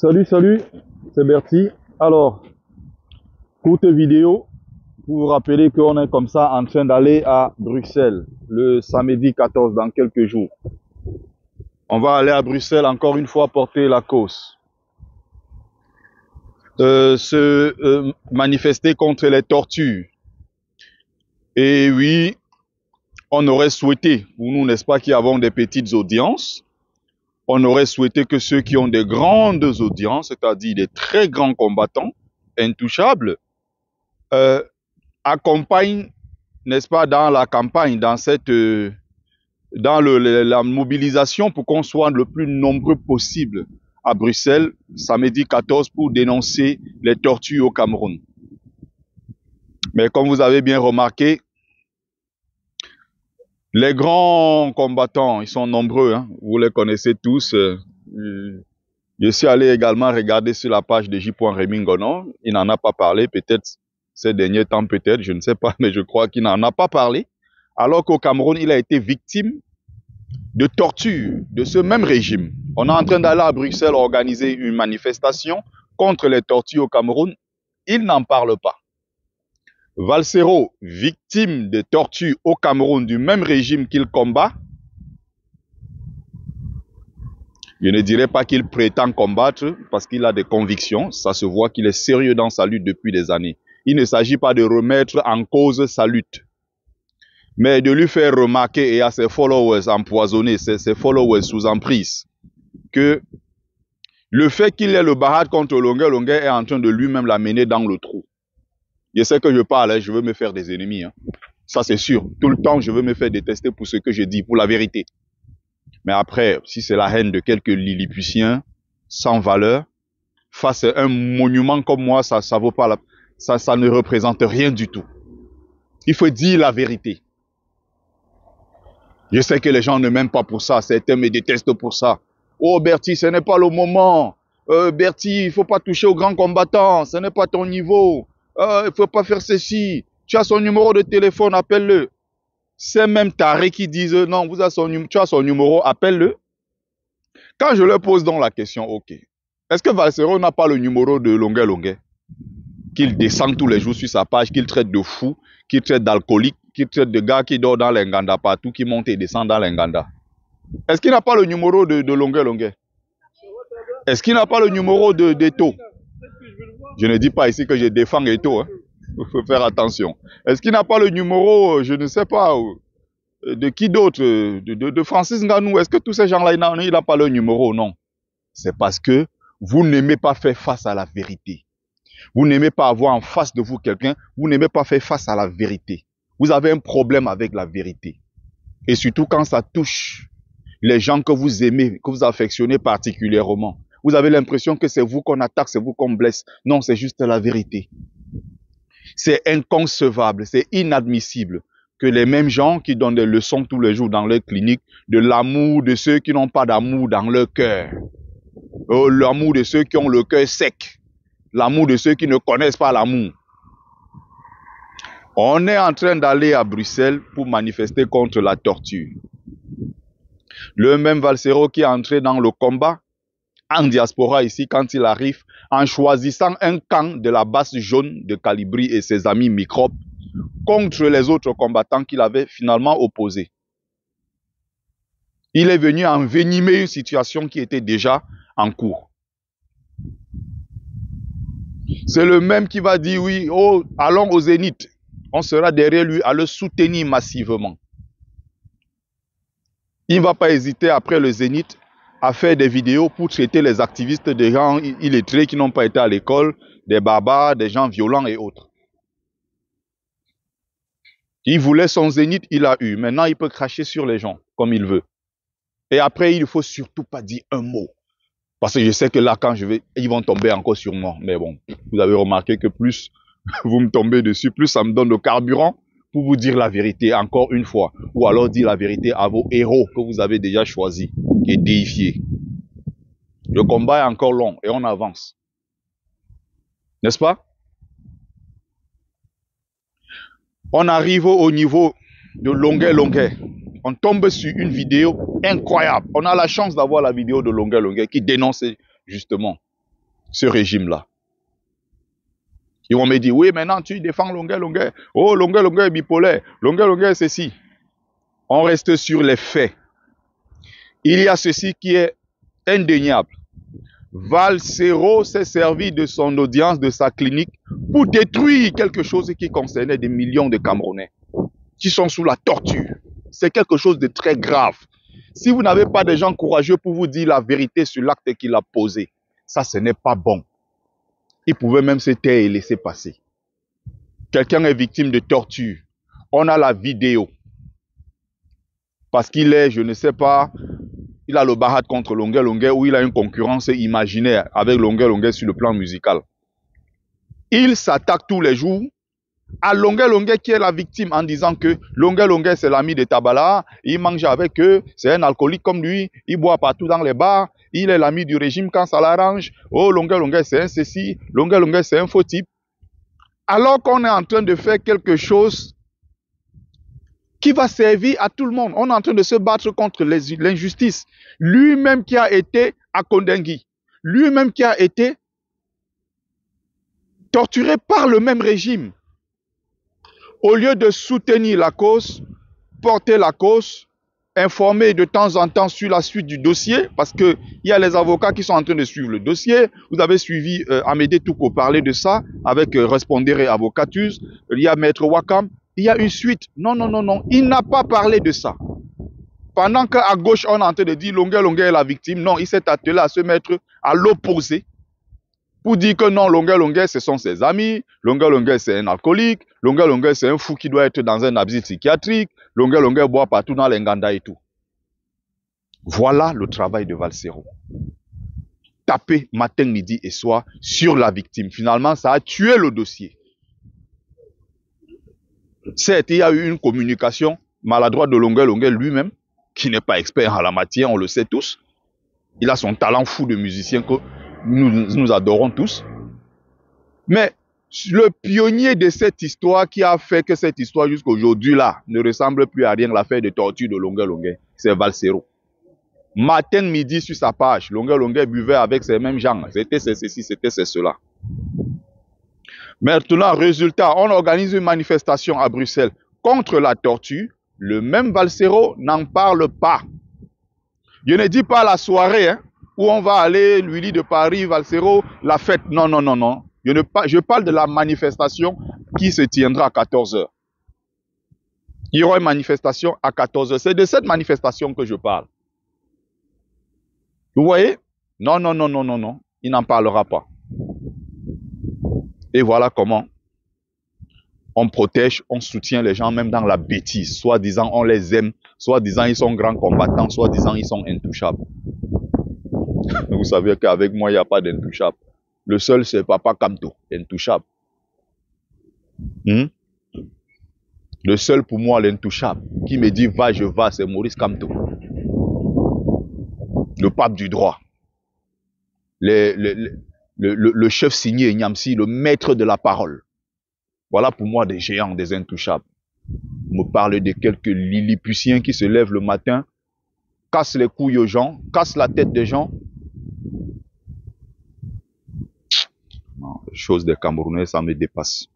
Salut, c'est Bertie. Alors, courte vidéo pour vous rappeler qu'on est comme ça en train d'aller à Bruxelles le samedi 14 dans quelques jours. On va aller à Bruxelles encore une fois porter la cause. Manifester contre les tortures. Et oui, on aurait souhaité, pour nous, n'est-ce pas, qui avons des petites audiences, on aurait souhaité que ceux qui ont des grandes audiences, c'est-à-dire des très grands combattants, intouchables, accompagnent, n'est-ce pas, dans la campagne, dans la mobilisation pour qu'on soit le plus nombreux possible à Bruxelles, samedi 14, pour dénoncer les tortures au Cameroun. Mais comme vous avez bien remarqué, les grands combattants, ils sont nombreux, hein, vous les connaissez tous. Je suis allé également regarder sur la page de J. Rémy Ngonon, il n'en a pas parlé, peut-être ces derniers temps, peut-être, je ne sais pas, mais je crois qu'il n'en a pas parlé, alors qu'au Cameroun, il a été victime de torture de ce même régime. On est en train d'aller à Bruxelles organiser une manifestation contre les tortures au Cameroun, il n'en parle pas. Valsero, victime de torture au Cameroun du même régime qu'il combat, je ne dirais pas qu'il prétend combattre parce qu'il a des convictions, ça se voit qu'il est sérieux dans sa lutte depuis des années. Il ne s'agit pas de remettre en cause sa lutte, mais de lui faire remarquer et à ses followers empoisonnés, ses followers sous emprise, que le fait qu'il ait le barrage contre Longuet est en train de lui-même l'amener dans le trou. Je sais que je parle, hein, je veux me faire des ennemis. Hein. Ça c'est sûr. Tout le temps, je veux me faire détester pour ce que je dis, pour la vérité. Mais après, si c'est la haine de quelques Lilliputiens sans valeur, face à un monument comme moi, ça vaut pas ça ne représente rien du tout. Il faut dire la vérité. Je sais que les gens ne m'aiment pas pour ça, certains me détestent pour ça. Oh Bertie, ce n'est pas le moment. Bertie, il faut pas toucher aux grands combattants, ce n'est pas ton niveau. Il faut pas faire ceci. Tu as son numéro de téléphone, appelle-le. C'est même tarés qui disent non, tu as son numéro, appelle-le. Quand je leur pose donc la question, ok, est-ce que Valsero n'a pas le numéro de Longuet, qu'il descend tous les jours sur sa page, qu'il traite de fou, qu'il traite d'alcoolique, qu'il traite de gars qui dort dans l'Enganda partout, qui monte et descend dans l'Enganda? Est-ce qu'il n'a pas le numéro de Longuet? Est-ce qu'il n'a pas le numéro d'Eto? Je ne dis pas ici que je défends Eto, hein. Il faut faire attention. Est-ce qu'il n'a pas le numéro, je ne sais pas, de qui d'autre, de Francis Nganou? Est-ce que tous ces gens-là, il n'a pas le numéro? Non. C'est parce que vous n'aimez pas faire face à la vérité. Vous n'aimez pas avoir en face de vous quelqu'un, vous n'aimez pas faire face à la vérité. Vous avez un problème avec la vérité. Et surtout quand ça touche les gens que vous aimez, que vous affectionnez particulièrement. Vous avez l'impression que c'est vous qu'on attaque, c'est vous qu'on blesse. Non, c'est juste la vérité. C'est inconcevable, c'est inadmissible que les mêmes gens qui donnent des leçons tous les jours dans leur clinique, de l'amour de ceux qui n'ont pas d'amour dans leur cœur, l'amour de ceux qui ont le cœur sec, l'amour de ceux qui ne connaissent pas l'amour. On est en train d'aller à Bruxelles pour manifester contre la torture. Le même Valsero qui est entré dans le combat en diaspora ici, quand il arrive, en choisissant un camp de la base jaune de Calibri et ses amis microbes contre les autres combattants qu'il avait finalement opposés. Il est venu envenimer une situation qui était déjà en cours. C'est le même qui va dire oui, oh, allons au Zénith. On sera derrière lui à le soutenir massivement. Il ne va pas hésiter après le Zénith à faire des vidéos pour traiter les activistes des gens illettrés qui n'ont pas été à l'école, des barbares, des gens violents et autres. Il voulait son Zénith, il l'a eu. Maintenant, il peut cracher sur les gens comme il veut. Et après, il ne faut surtout pas dire un mot. Parce que je sais que là, quand je vais, ils vont tomber encore sur moi. Mais bon, vous avez remarqué que plus vous me tombez dessus, plus ça me donne le carburant pour vous dire la vérité encore une fois. Ou alors dire la vérité à vos héros que vous avez déjà choisis et déifiés. Le combat est encore long et on avance. N'est-ce pas? On arrive au niveau de Longuet. On tombe sur une vidéo incroyable. On a la chance d'avoir la vidéo de Longuet qui dénonçait justement ce régime-là. Ils vont me dire, oui, maintenant tu défends Longuet Longuet. Oh, Longuet Longuet est bipolaire. Longuet Longuet est ceci. On reste sur les faits. Il y a ceci qui est indéniable. Valsero s'est servi de son audience, de sa clinique, pour détruire quelque chose qui concernait des millions de Camerounais qui sont sous la torture. C'est quelque chose de très grave. Si vous n'avez pas des gens courageux pour vous dire la vérité sur l'acte qu'il a posé, ça, ce n'est pas bon. Il pouvait même se taire et laisser passer. Quelqu'un est victime de torture. On a la vidéo. Parce qu'il est, je ne sais pas, il a le barat contre Longuet Longuet où il a une concurrence imaginaire avec Longuet Longuet sur le plan musical. Il s'attaque tous les jours à Longuet Longuet qui est la victime en disant que Longuet Longuet c'est l'ami de Tabala, il mange avec eux, c'est un alcoolique comme lui, il boit partout dans les bars, il est l'ami du régime quand ça l'arrange. Oh, Longuet Longuet c'est un ceci, Longuet Longuet c'est un faux type. Alors qu'on est en train de faire quelque chose qui va servir à tout le monde. On est en train de se battre contre l'injustice. Lui-même qui a été à Kondengui, lui-même qui a été torturé par le même régime. Au lieu de soutenir la cause, porter la cause, informer de temps en temps sur la suite du dossier, parce qu'il y a les avocats qui sont en train de suivre le dossier. Vous avez suivi Amédée Touko parler de ça avec Respondere Avocatus. Il y a Maître Wakam. Il y a une suite. Non, non, non, non. Il n'a pas parlé de ça. Pendant qu'à gauche, on est en train de dire Longuet Longuet est la victime. Non, il s'est attelé à se mettre à l'opposé pour dire que non, Longuet Longuet, ce sont ses amis. Longuet Longuet, c'est un alcoolique. Longuet Longuet, c'est un fou qui doit être dans un asile psychiatrique. Longuet Longuet boit partout dans les Nganda et tout. Voilà le travail de Valsero. Taper matin, midi et soir sur la victime. Finalement, ça a tué le dossier. Certes, il y a eu une communication maladroite de Longuet Longuet lui-même, qui n'est pas expert en la matière, on le sait tous. Il a son talent fou de musicien que nous adorons tous. Mais le pionnier de cette histoire qui a fait que cette histoire jusqu'à aujourd'hui là ne ressemble plus à rien, l'affaire de torture de Longuet Longuet, c'est Valsero. Matin, midi sur sa page, Longuet Longuet buvait avec ces mêmes gens. C'était ceci, c'était cela. Maintenant, résultat, on organise une manifestation à Bruxelles contre la torture. Le même Valsero n'en parle pas. Je ne dis pas la soirée hein, où on va aller, l'Uli de Paris, Valsero, la fête. Non, non, non, non. Je parle de la manifestation qui se tiendra à 14 h. Il y aura une manifestation à 14 h. C'est de cette manifestation que je parle. Vous voyez? Non, non, non, non, non, non. Il n'en parlera pas. Et voilà comment on protège, on soutient les gens même dans la bêtise. Soit disant on les aime, soit disant ils sont grands combattants, soit disant ils sont intouchables. Vous savez qu'avec moi, il n'y a pas d'intouchable. Le seul, c'est Papa Kamto, intouchable. Le seul pour moi, l'intouchable, qui me dit va, je vais, c'est Maurice Kamto. Le pape du droit. Le chef signé Nyamsi, le maître de la parole. Voilà pour moi des géants, des intouchables. On me parle de quelques lilliputiens qui se lèvent le matin, cassent les couilles aux gens, cassent la tête des gens. Non, les choses des Camerounais, ça me dépasse.